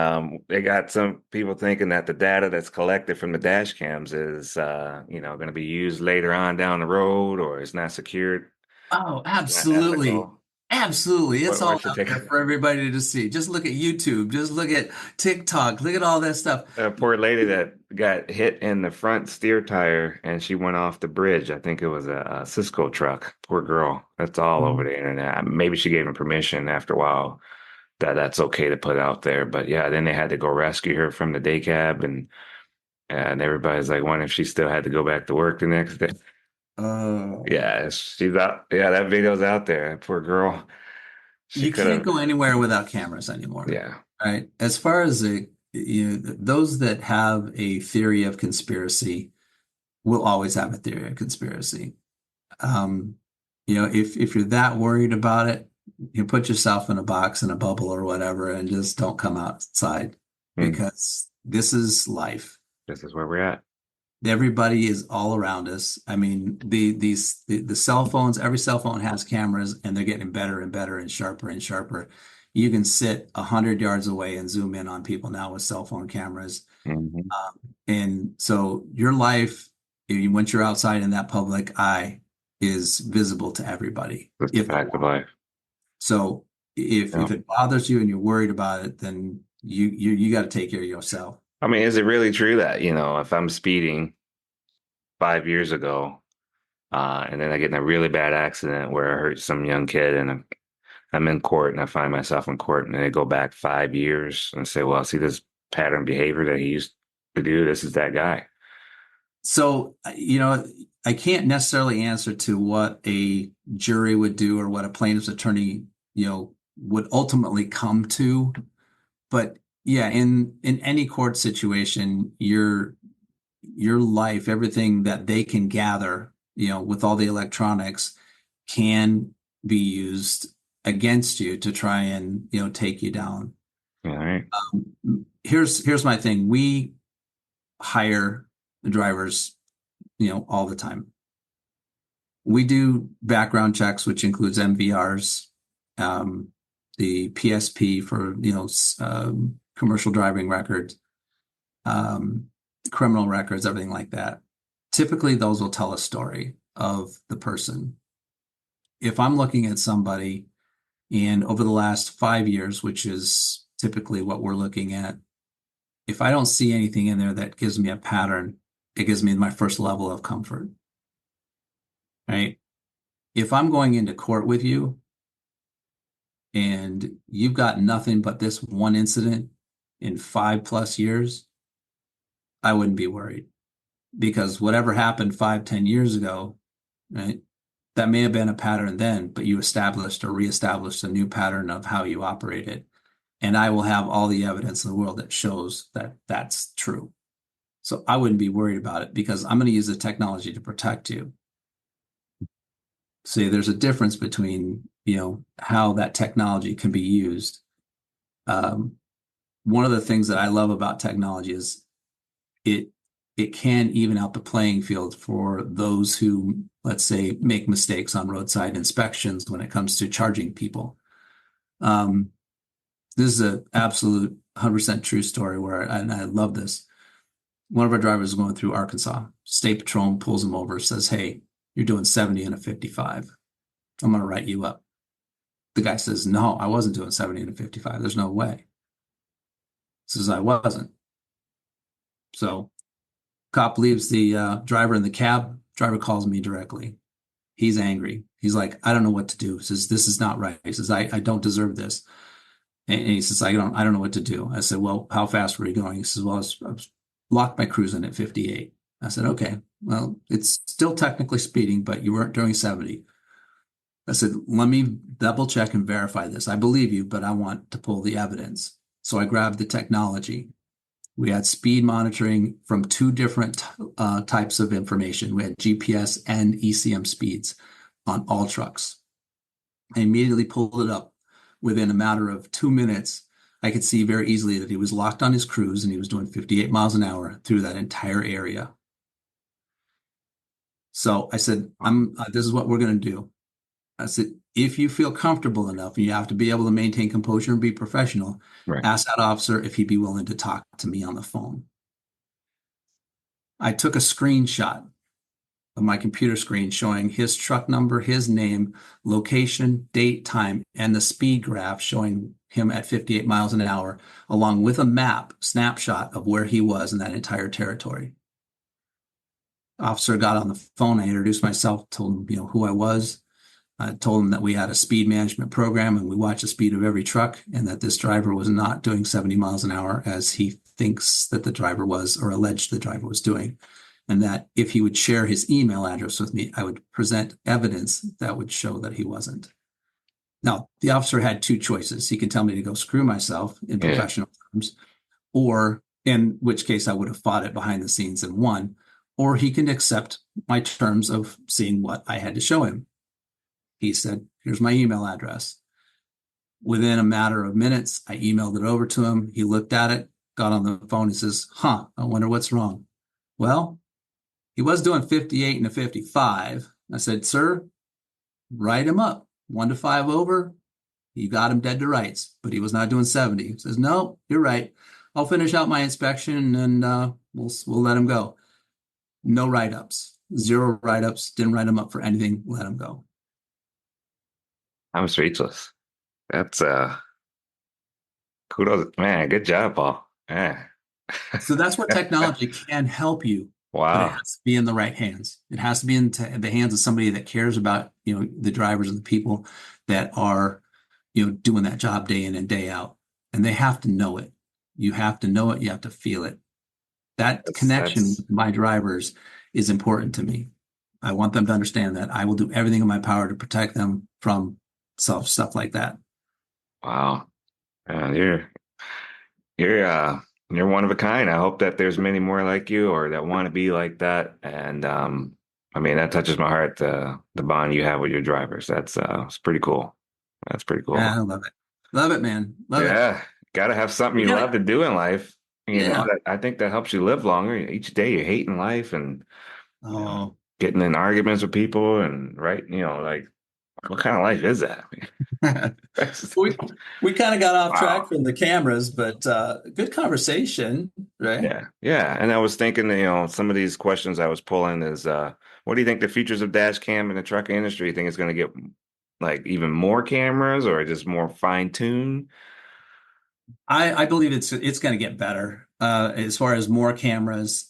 S2: They got some people thinking that the data that's collected from the dash cams is, going to be used later on down the road, or it's not secured,
S3: Oh,
S2: it's not
S3: absolutely.
S2: ethical.
S3: Absolutely. It's all
S2: What's your
S3: out
S2: take?
S3: there for everybody to see. Just look at YouTube. Just look at TikTok. Look at all that stuff.
S2: A poor lady that got hit in the front steer tire and she went off the bridge. I think it was a Cisco truck. Poor girl. That's all over
S3: Mhm.
S2: the internet. Maybe she gave him permission after a while that's okay to put out there. But yeah, then they had to go rescue her from the day cab, and everybody's like, wondering if she still had to go back to work the next day.
S3: Oh.
S2: Yeah, she's out. Yeah, that video's out there. Poor girl. She
S3: You
S2: could
S3: can't
S2: have.
S3: go anywhere without cameras anymore.
S2: Yeah,
S3: Right. As far as those that have a theory of conspiracy will always have a theory of conspiracy. If you're that worried about it, you put yourself in a box in a bubble or whatever and just don't come outside because this is life.
S2: This is where we're at.
S3: Everybody is all around us. I mean, the cell phones, every cell phone has cameras and they're getting better and better and sharper and sharper. You can sit 100 yards away and zoom in on people now with cell phone cameras. And so your life, once you're outside in that public eye, is visible to everybody.
S2: That's the fact of life.
S3: So if it bothers you and you're worried about it, then you got to take care of yourself.
S2: I mean, is it really true that, if I'm speeding 5 years ago, and then I get in a really bad accident where I hurt some young kid and I'm in court and I find myself in court and they go back 5 years and say, well, see this pattern behavior that he used to do, this is that guy.
S3: So, I can't necessarily answer to what a jury would do or what a plaintiff's attorney, would ultimately come to. But yeah, in any court situation, your life, everything that they can gather, with all the electronics can be used against you to try and, take you down.
S2: All right.
S3: Here's my thing. We hire the drivers, all the time. We do background checks, which includes MVRs, the PSP for, commercial driving records, criminal records, everything like that. Typically, those will tell a story of the person. If I'm looking at somebody and over the last 5 years, which is typically what we're looking at, if I don't see anything in there that gives me a pattern, it gives me my first level of comfort, right? If I'm going into court with you and you've got nothing but this one incident in 5+ years, I wouldn't be worried because whatever happened 5-10 years ago, right? That may have been a pattern then, but you established or reestablished a new pattern of how you operated. And I will have all the evidence in the world that shows that that's true. So I wouldn't be worried about it because I'm going to use the technology to protect you. See, there's a difference between, how that technology can be used. One of the things that I love about technology is it can even out the playing field for those who, let's say, make mistakes on roadside inspections when it comes to charging people. This is an absolute 100% true story and I love this. One of our drivers is going through Arkansas. State Patrol pulls him over, says, "Hey, you're doing 70 and a 55. I'm going to write you up." The guy says, "No, I wasn't doing 70 and a 55. There's no way." Says, "I wasn't." So cop leaves the driver in the cab. Driver calls me directly. He's angry. He's like, "I don't know what to do." He says, "This is not right." He says, I don't deserve this. And he says, I don't know what to do. I said, "Well, how fast were you going?" He says, "Well, I was locked my cruising at 58. I said, "Okay, well, it's still technically speeding, but you weren't doing 70. I said, "Let me double check and verify this. I believe you, but I want to pull the evidence." So I grabbed the technology. We had speed monitoring from two different types of information. We had GPS and ECM speeds on all trucks. I immediately pulled it up. Within a matter of 2 minutes, I could see very easily that he was locked on his cruise and he was doing 58 miles an hour through that entire area. So I said, this is what we're going to do. I said, if you feel comfortable enough and you have to be able to maintain composure and be professional,
S2: Right.
S3: Ask that officer if he'd be willing to talk to me on the phone. I took a screenshot of my computer screen showing his truck number, his name, location, date, time, and the speed graph showing him at 58 miles an hour, along with a map snapshot of where he was in that entire territory. Officer got on the phone. I introduced myself, told him, who I was. I told him that we had a speed management program and we watch the speed of every truck and that this driver was not doing 70 miles an hour as he thinks that the driver was or alleged the driver was doing. And that if he would share his email address with me, I would present evidence that would show that he wasn't. Now, the officer had two choices. He can tell me to go screw myself in professional terms, or in which case I would have fought it behind the scenes and won, or he can accept my terms of seeing what I had to show him. He said, here's my email address. Within a matter of minutes, I emailed it over to him. He looked at it, got on the phone and says, I wonder what's wrong. Well, he was doing 58 and a 55. I said, sir, write him up. 1 to 5 over. You got him dead to rights, but he was not doing 70. He says, no, you're right. I'll finish out my inspection and we'll let him go. No write-ups, 0 write-ups. Didn't write him up for anything. Let him go.
S2: I'm speechless. That's kudos, man. Good job, Paul. Yeah.
S3: So that's where technology can help you, but it
S2: Wow.
S3: has to be in the right hands. It has to be in the hands of somebody that cares about, the drivers and the people that are, doing that job day in and day out. And they have to know it. You have to know it. You have to feel it. That connection
S2: That's
S3: with my drivers is important to me. I want them to understand that I will do everything in my power to protect them from stuff like that.
S2: wow. You're you're uh you're one of a kind. I hope that there's many more like you or that want to be like that. And I mean that touches my heart, the bond you have with your drivers. That's it's pretty cool. That's pretty
S3: Yeah,
S2: cool.
S3: I love it. Love it, man. Love it.
S2: Yeah. Gotta have something
S3: We
S2: you
S3: got
S2: love to do in life.
S3: yeah.
S2: That I think that helps you live longer. Each day you're hating life and you know,
S3: Oh,
S2: getting in arguments with people and right, like what kind of life is that?
S3: we we kind of got off track
S2: Wow.
S3: from the cameras, but good conversation, right?
S2: Yeah. Yeah. And I was thinking, some of these questions I was pulling is what do you think the futures of dash cam in the trucking industry? You think it's going to get like even more cameras or just more fine-tuned?
S3: I believe it's going to get better as far as more cameras.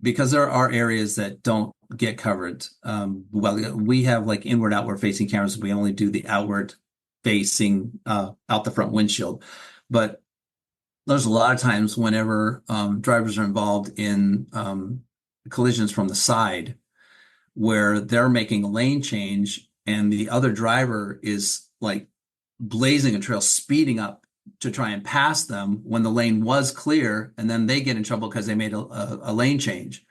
S3: Because there are areas that don't get covered. Well, we have like inward, outward facing cameras. We only do the outward facing out the front windshield, but there's a lot of times whenever drivers are involved in collisions from the side where they're making a lane change and the other driver is like blazing a trail, speeding up to try and pass them when the lane was clear, and then they get in trouble because they made a lane change.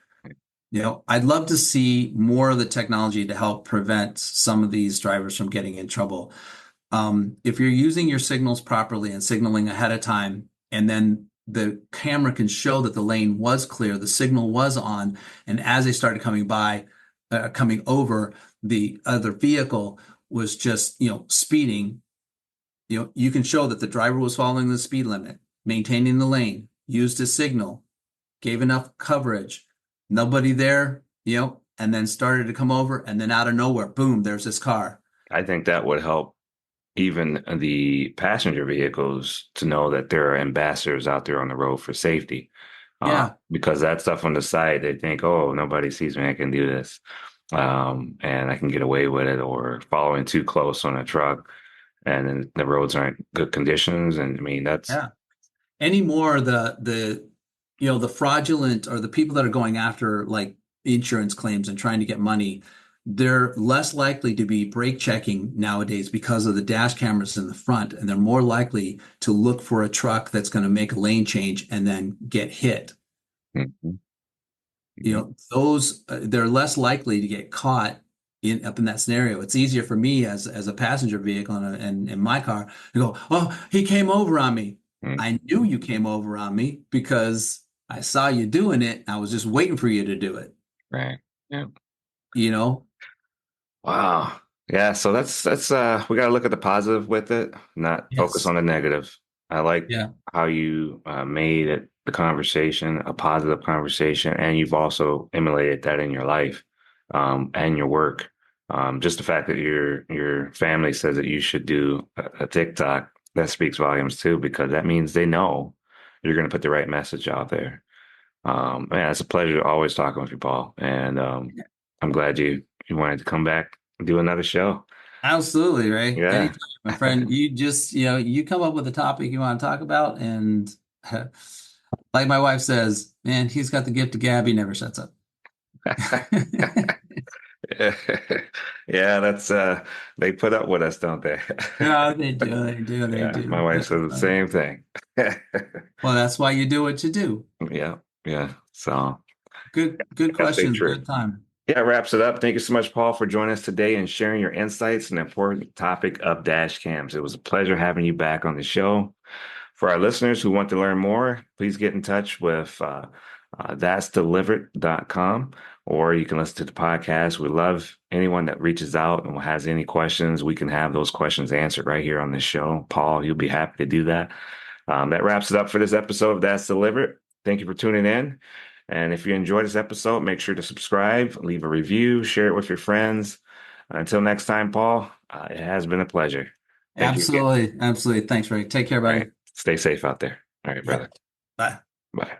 S3: I'd love to see more of the technology to help prevent some of these drivers from getting in trouble. If you're using your signals properly and signaling ahead of time, and then the camera can show that the lane was clear, the signal was on, and as they started coming over, the other vehicle was just, speeding. You can show that the driver was following the speed limit, maintaining the lane, used a signal, gave enough coverage, nobody there, and then started to come over, and then out of nowhere, boom, there's this car.
S2: I think that would help even the passenger vehicles to know that there are ambassadors out there on the road for safety.
S3: Yeah,
S2: Because that stuff on the side, they think, oh, nobody sees me, I can do this. And I can get away with it, or following too close on a truck and then the roads aren't good conditions. And I mean, that's
S3: yeah. Anymore, the fraudulent or the people that are going after like insurance claims and trying to get money, they're less likely to be brake checking nowadays because of the dash cameras in the front, and they're more likely to look for a truck that's going to make a lane change and then get hit.
S2: Mhm. Mhm.
S3: Those they're less likely to get caught up in that scenario. It's easier for me as a passenger vehicle and in my car to go, oh, he came over on me. I knew you came over on me because I saw you doing it. I was just waiting for you to do it.
S2: Right. Yeah.
S3: You know?
S2: Wow. Yeah. So that's we got to look at the positive with it, not focus
S3: Yes.
S2: on the negative. I like
S3: Yeah.
S2: how you made it the conversation a positive conversation, and you've also emulated that in your life and your work. Just the fact that your family says that you should do a TikTok, that speaks volumes too, because that means they know you're going to put the right message out there. Man, it's a pleasure always talking with you, Paul, and I'm glad you wanted to come back and do another show.
S3: Absolutely, Ray.
S2: Yeah.
S3: Anytime, my friend. You just, you come up with a topic you want to talk about, and like my wife says, man, he's got the gift of gab. He never shuts up.
S2: Yeah, that's they put up with us, don't they?
S3: Yeah, they do, they do, they
S2: Yeah, my
S3: do.
S2: wife says the same thing.
S3: Well, that's why you do what you do.
S2: Yeah, yeah. So
S3: Good
S2: yeah, stay
S3: questions,
S2: true.
S3: good time.
S2: Yeah, it wraps it up. Thank you so much, Paul, for joining us today and sharing your insights on the important topic of dash cams. It was a pleasure having you back on the show. For our listeners who want to learn more, please get in touch with that'sdelivered.com, or you can listen to the podcast. We love anyone that reaches out and has any questions. We can have those questions answered right here on the show. Paul, you'll be happy to do that. That wraps it up for this episode of That's Delivered. Thank you for tuning in. And if you enjoyed this episode, make sure to subscribe, leave a review, share it with your friends. Until next time, Paul, it has been a pleasure. Thank you again.
S3: Absolutely. Absolutely. Thanks, Ray. Take care,
S2: All right.
S3: buddy.
S2: Stay safe out there. All right, brother.
S3: Yep. Bye.
S2: Bye.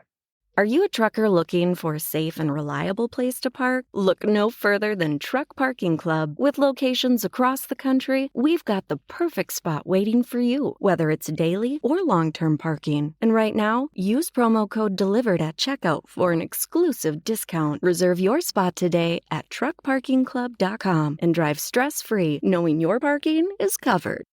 S4: Are you a trucker looking for a safe and reliable place to park? Look no further than Truck Parking Club. With locations across the country, we've got the perfect spot waiting for you, whether it's daily or long-term parking. And right now, use promo code DELIVERED at checkout for an exclusive discount. Reserve your spot today at truckparkingclub.com and drive stress-free, knowing your parking is covered.